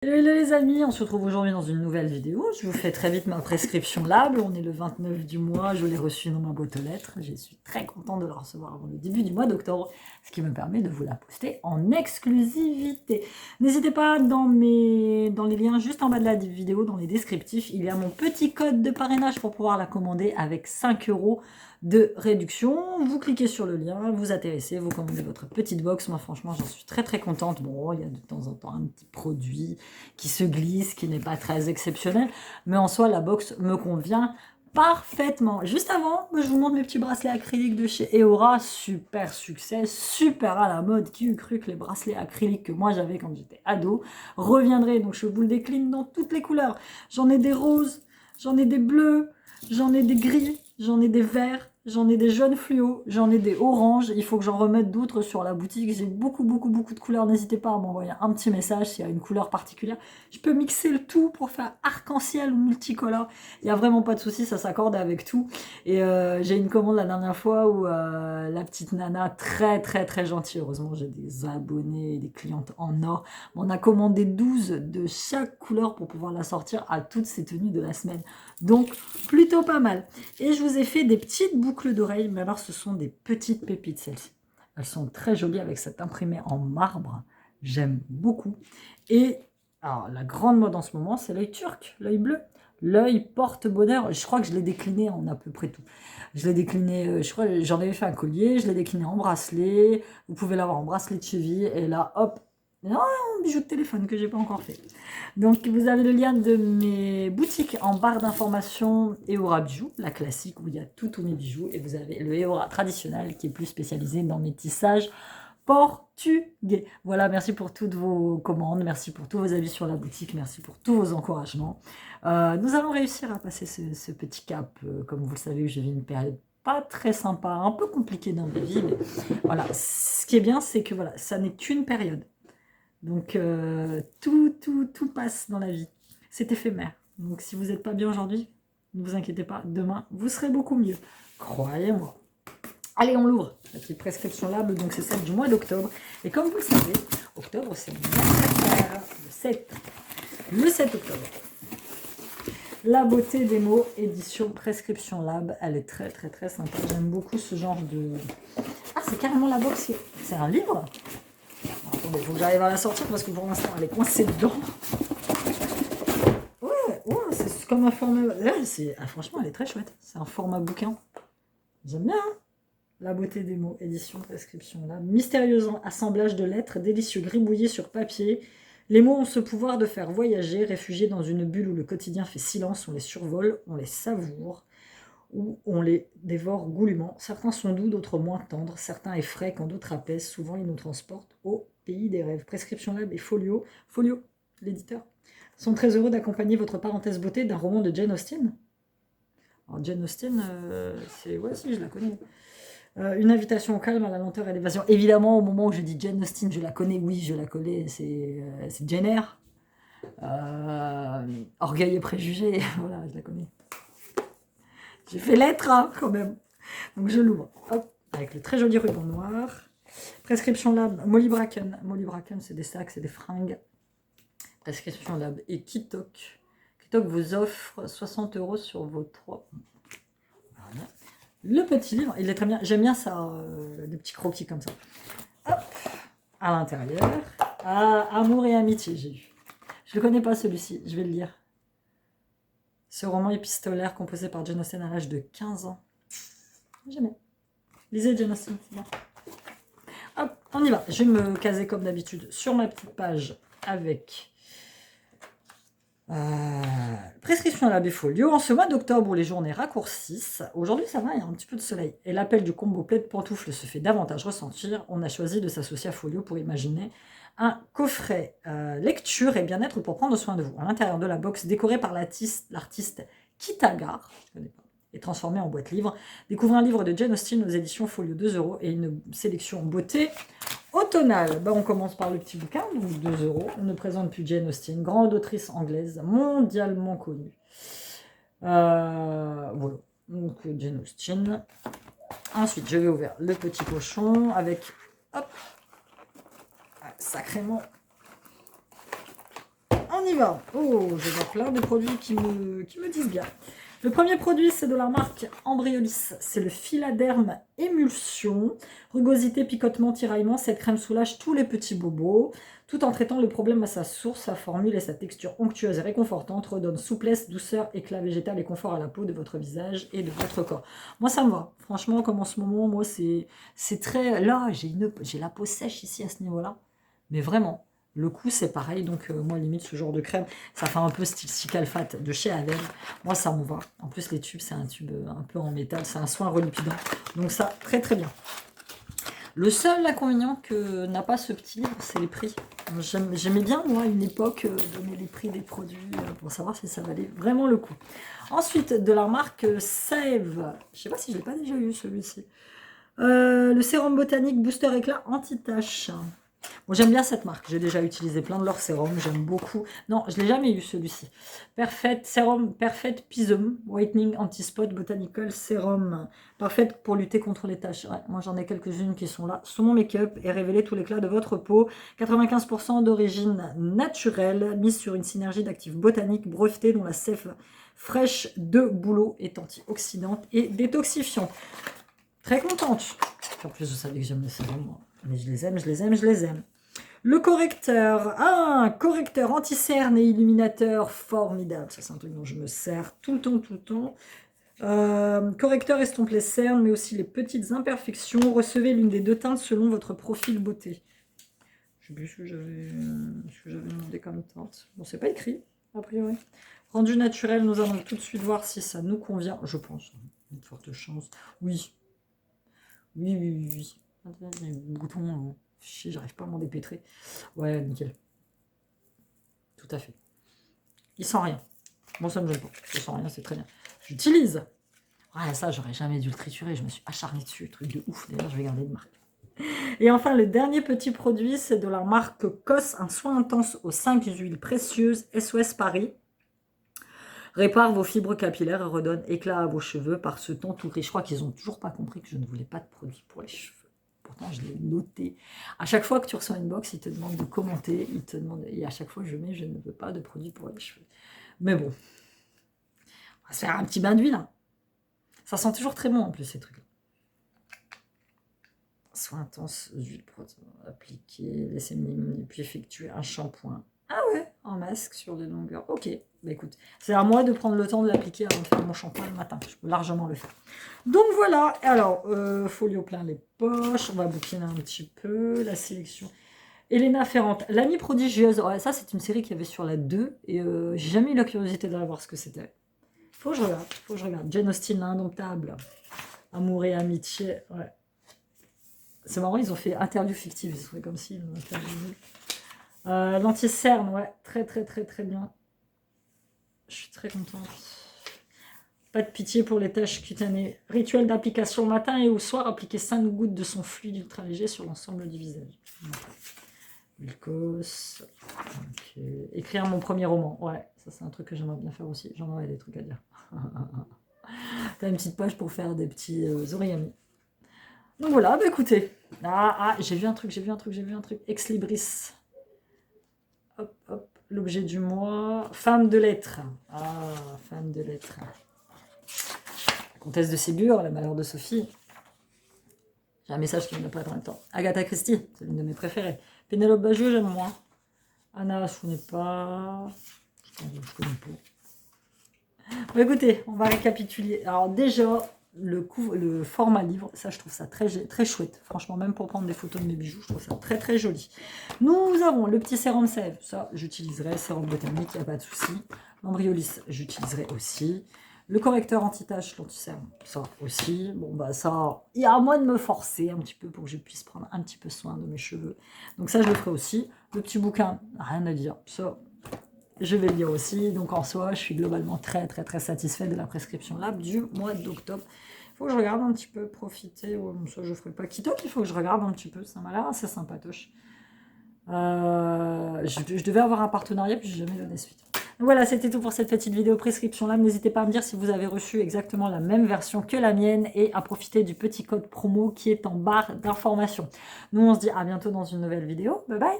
Hello les amis, on se retrouve aujourd'hui dans une nouvelle vidéo. Je vous fais très vite ma prescription Lab. On est le 29 du mois, je l'ai reçue dans ma boîte aux lettres. Je suis très contente de la recevoir avant le début du mois d'octobre, ce qui me permet de vous la poster en exclusivité. N'hésitez pas dans les liens juste en bas de la vidéo, dans les descriptifs, il y a mon petit code de parrainage pour pouvoir la commander avec 5 € de réduction. Vous cliquez sur le lien, vous atterrissez, vous commandez votre petite box. Moi franchement j'en suis très contente. Bon, il y a de temps en temps un petit produit qui se glisse, qui n'est pas très exceptionnel, mais en soi la box me convient parfaitement. Juste avant, je vous montre mes petits bracelets acryliques de chez Eora, super succès, super à la mode. Qui eût cru que les bracelets acryliques que moi j'avais quand j'étais ado reviendraient? Donc je vous le décline dans toutes les couleurs. J'en ai des roses, j'en ai des bleus, j'en ai des gris, j'en ai des verts, j'en ai des jaunes fluo, j'en ai des oranges. Il faut que j'en remette d'autres sur la boutique. J'ai beaucoup de couleurs. N'hésitez pas à m'envoyer un petit message s'il y a une couleur particulière. Je peux mixer le tout pour faire arc-en-ciel ou multicolore. Il n'y a vraiment pas de souci, ça s'accorde avec tout. Et j'ai une commande la dernière fois où la petite nana, très gentille, heureusement j'ai des abonnés, des clientes en or, on a commandé 12 de chaque couleur pour pouvoir la sortir à toutes ces tenues de la semaine. Donc plutôt pas mal. Et je vous ai fait des petites boucles d'oreilles, mais alors ce sont des petites pépites celles-ci. Elles sont très jolies avec cet imprimé en marbre, j'aime beaucoup. Et alors la grande mode en ce moment, c'est l'œil turc, l'œil bleu. L'œil porte-bonheur, je crois que je l'ai décliné en à peu près tout. Je l'ai décliné, je crois j'en avais fait un collier, je l'ai décliné en bracelet, vous pouvez l'avoir en bracelet de cheville, et là, hop, non, un bijou de téléphone que j'ai pas encore fait. Donc vous avez le lien de mes boutiques en barre d'informations Eora Bijoux, la classique où il y a tous mes bijoux, et vous avez le Eora traditionnel qui est plus spécialisé dans mes tissages portugais. Voilà, merci pour toutes vos commandes, merci pour tous vos avis sur la boutique, merci pour tous vos encouragements. Nous allons réussir à passer ce petit cap. Comme vous le savez, je vis une période pas très sympa, un peu compliquée dans ma vie, mais voilà, ce qui est bien, c'est que voilà, ça n'est qu'une période. Donc tout passe dans la vie. C'est éphémère. Donc si vous n'êtes pas bien aujourd'hui, ne vous inquiétez pas, demain, vous serez beaucoup mieux. Croyez-moi. Allez, on l'ouvre. La petite prescription Lab, donc c'est celle du mois d'octobre. Et comme vous le savez, octobre, c'est mon anniversaire. Le 7 octobre. La beauté des mots, édition prescription Lab. Elle est très sympa. J'aime beaucoup ce genre de... Ah, c'est carrément la box. C'est un livre? Attendez, il faut que j'arrive à la sortir parce que pour l'instant, elle est coincée dedans. Ouais, c'est comme un format... Ah, franchement, elle est très chouette. C'est un format bouquin. J'aime bien, hein. La beauté des mots, édition, prescription, là. Mystérieux assemblage de lettres, délicieux gribouillés sur papier. Les mots ont ce pouvoir de faire voyager, réfugiés dans une bulle où le quotidien fait silence, on les survole, on les savoure, ou on les dévore goulûment. Certains sont doux, d'autres moins tendres, certains effraient quand d'autres apaisent. Souvent, ils nous transportent au pays des rêves. Prescription Lab et Folio, l'éditeur, sont très heureux d'accompagner votre parenthèse beauté d'un roman de Jane Austen. Alors, Jane Austen, c'est... Ouais, si, je la connais. Une invitation au calme, à la lenteur et à l'évasion. Évidemment, au moment où je dis Jane Austen, je la connais, oui, je la connais, c'est Jane Eyre. Orgueil et préjugés, voilà, je la connais. J'ai fait lettre, hein, quand même. Donc je l'ouvre, hop, avec le très joli ruban noir. Prescription Lab, Molly Bracken. Molly Bracken, c'est des sacs, c'est des fringues. Prescription Lab et Kitok. Kitok vous offre 60 € sur vos 3. Voilà. Le petit livre, il est très bien. J'aime bien ça, des petits croquis comme ça. Hop, à l'intérieur. Ah, Amour et amitié, j'ai eu. Je ne le connais pas celui-ci, je vais le lire. Ce roman épistolaire composé par Jane Austen à l'âge de 15 ans. Jamais. Lisez Jane Austen, c'est bien. Hop, on y va. Je vais me caser comme d'habitude sur ma petite page avec... prescription à l'abbé Folio. En ce mois d'octobre où les journées raccourcissent, aujourd'hui ça va, il y a un petit peu de soleil, et l'appel du combo plaid pantoufle se fait davantage ressentir, on a choisi de s'associer à Folio pour imaginer un coffret lecture et bien-être pour prendre soin de vous. À l'intérieur de la box, décorée par l'artiste Kitagar, je connais pas, et transformé en boîte livre, découvrez un livre de Jane Austen aux éditions Folio 2 € et une sélection beauté automnale. On commence par le petit bouquin, donc 2 €. On ne présente plus Jane Austen, grande autrice anglaise, mondialement connue. Voilà, donc Jane Austen. Ensuite, je vais ouvrir le petit pochon avec, hop, sacrément, un y va. Oh, j'ai donc plein de produits qui me disent bien. Le premier produit, c'est de la marque Embryolis. C'est le Philaderm Émulsion. Rugosité, picotement, tiraillement. Cette crème soulage tous les petits bobos, tout en traitant le problème à sa source. Sa formule et sa texture onctueuse et réconfortante redonnent souplesse, douceur, éclat végétal et confort à la peau de votre visage et de votre corps. Moi, ça me va. Franchement, comme en ce moment, moi, c'est très... Là, j'ai la peau sèche ici à ce niveau-là. Mais vraiment. Le coup, c'est pareil. Donc, moi, limite, ce genre de crème, ça fait un peu style Cicalfate de chez Avène. Moi, ça me va. En plus, les tubes, c'est un tube un peu en métal. C'est un soin relipidant. Donc, ça, très, très bien. Le seul inconvénient que n'a pas ce petit livre, c'est les prix. J'aimais bien, moi, à une époque, donner les prix des produits pour savoir si ça valait vraiment le coup. Ensuite, de la marque Save. Je ne sais pas si je ne l'ai pas déjà eu, celui-ci. Le sérum botanique Booster Éclat Anti-Tache. Bon, j'aime bien cette marque, j'ai déjà utilisé plein de leurs sérums, j'aime beaucoup. Non, je ne l'ai jamais eu celui-ci. Perfect Pisum Whitening Anti-Spot Botanical Serum. Parfaite pour lutter contre les taches. Ouais, moi j'en ai quelques-unes qui sont là. Sous mon make-up et révéler tout l'éclat de votre peau. 95% d'origine naturelle, mise sur une synergie d'actifs botaniques brevetés dont la sève fraîche de bouleau est antioxydante et détoxifiante. Très contente. En plus, je savais que j'aime les sérums, moi. Mais je les aime, je les aime, je les aime. Le correcteur. Ah, un correcteur anti-cerne et illuminateur formidable. Ça, c'est un truc dont je me sers tout le temps, tout le temps. Correcteur estompe les cernes, mais aussi les petites imperfections. Recevez l'une des deux teintes selon votre profil beauté. Je sais plus ce que j'avais demandé comme teinte. Bon, c'est pas écrit, a priori. Rendu naturel, nous allons tout de suite voir si ça nous convient. Je pense. Une forte chance. Oui. Oui. Les boutons, j'arrive pas à m'en dépêtrer. Ouais, nickel. Tout à fait. Il sent rien. Bon, ça me gêne pas. Il sent rien, c'est très bien. J'utilise. Ouais, ça, j'aurais jamais dû le triturer. Je me suis acharnée dessus. Truc de ouf. D'ailleurs, je vais garder de marque. Et enfin, le dernier petit produit, c'est de la marque COS, un soin intense aux 5 huiles précieuses SOS Paris. Répare vos fibres capillaires et redonne éclat à vos cheveux par ce temps tout gris. Je crois qu'ils n'ont toujours pas compris que je ne voulais pas de produit pour les cheveux. Pourtant, je l'ai noté. À chaque fois que tu reçois une box, il te demande de commenter. Il te demande, et à chaque fois, je mets « Je ne veux pas de produit pour les cheveux ». Mais bon, on va se faire un petit bain d'huile. Hein. Ça sent toujours très bon en plus, ces trucs-là. Soin intense, huile appliquée, laissez minimum, puis effectuer un shampoing. Ah ouais, en masque sur des longueurs. Ok, bah écoute, c'est à moi de prendre le temps de l'appliquer avant de faire mon shampoing le matin. Je peux largement le faire. Donc voilà, alors, folio plein les poches, on va bouquiner un petit peu, la sélection. Elena Ferrante, l'amie prodigieuse. Ouais, ça, c'est une série qu'il y avait sur la 2, et j'ai jamais eu la curiosité d'aller voir ce que c'était. Faut que je regarde. Jane Austen, l'indomptable. Amour et amitié, ouais. C'est marrant, ils ont fait interview fictive, ils ont fait comme si... L'anti-cerne, ouais, très bien. Je suis très contente. Pas de pitié pour les taches cutanées. Rituel d'application matin et au soir, appliquer 5 gouttes de son fluide ultra léger sur l'ensemble du visage. Vilcos. Okay. Écrire mon premier roman. Ouais, ça c'est un truc que j'aimerais bien faire aussi. J'en aurais des trucs à dire. T'as une petite page pour faire des petits origami. Donc voilà, bah écoutez. J'ai vu un truc. Ex Libris. Hop. L'objet du mois. Femme de lettres. Femme de lettres. La comtesse de Ségur, le malheur de Sophie. J'ai un message qui ne me pas dans le temps. Agatha Christie, c'est l'une de mes préférées. Pénélope Bagieux, j'aime moins. Anna, je connais pas. Je connais pas. Bon, écoutez, on va récapituler. Alors déjà, le format livre, ça je trouve ça très chouette. Franchement, même pour prendre des photos de mes bijoux, je trouve ça très joli. Nous avons le petit sérum sève. Ça, j'utiliserai. Sérum botanique, il n'y a pas de souci. L'embryolis, j'utiliserai aussi. Le correcteur anti-tache, l'anti-cerne, ça aussi. Bon, bah ça, il y a à moi de me forcer un petit peu pour que je puisse prendre un petit peu soin de mes cheveux. Donc ça, je le ferai aussi. Le petit bouquin, rien à dire. Ça, je vais le lire aussi. Donc en soi, je suis globalement très satisfaite de la prescription lab du mois d'octobre. Il faut que je regarde un petit peu, profiter. Ouais, ça, je ne ferai pas Kitok, il faut que je regarde un petit peu. Ça m'a l'air assez sympatoche. Je devais avoir un partenariat, puis je n'ai jamais donné suite. Voilà, c'était tout pour cette petite vidéo prescription lab. N'hésitez pas à me dire si vous avez reçu exactement la même version que la mienne et à profiter du petit code promo qui est en barre d'information. Nous, on se dit à bientôt dans une nouvelle vidéo. Bye bye!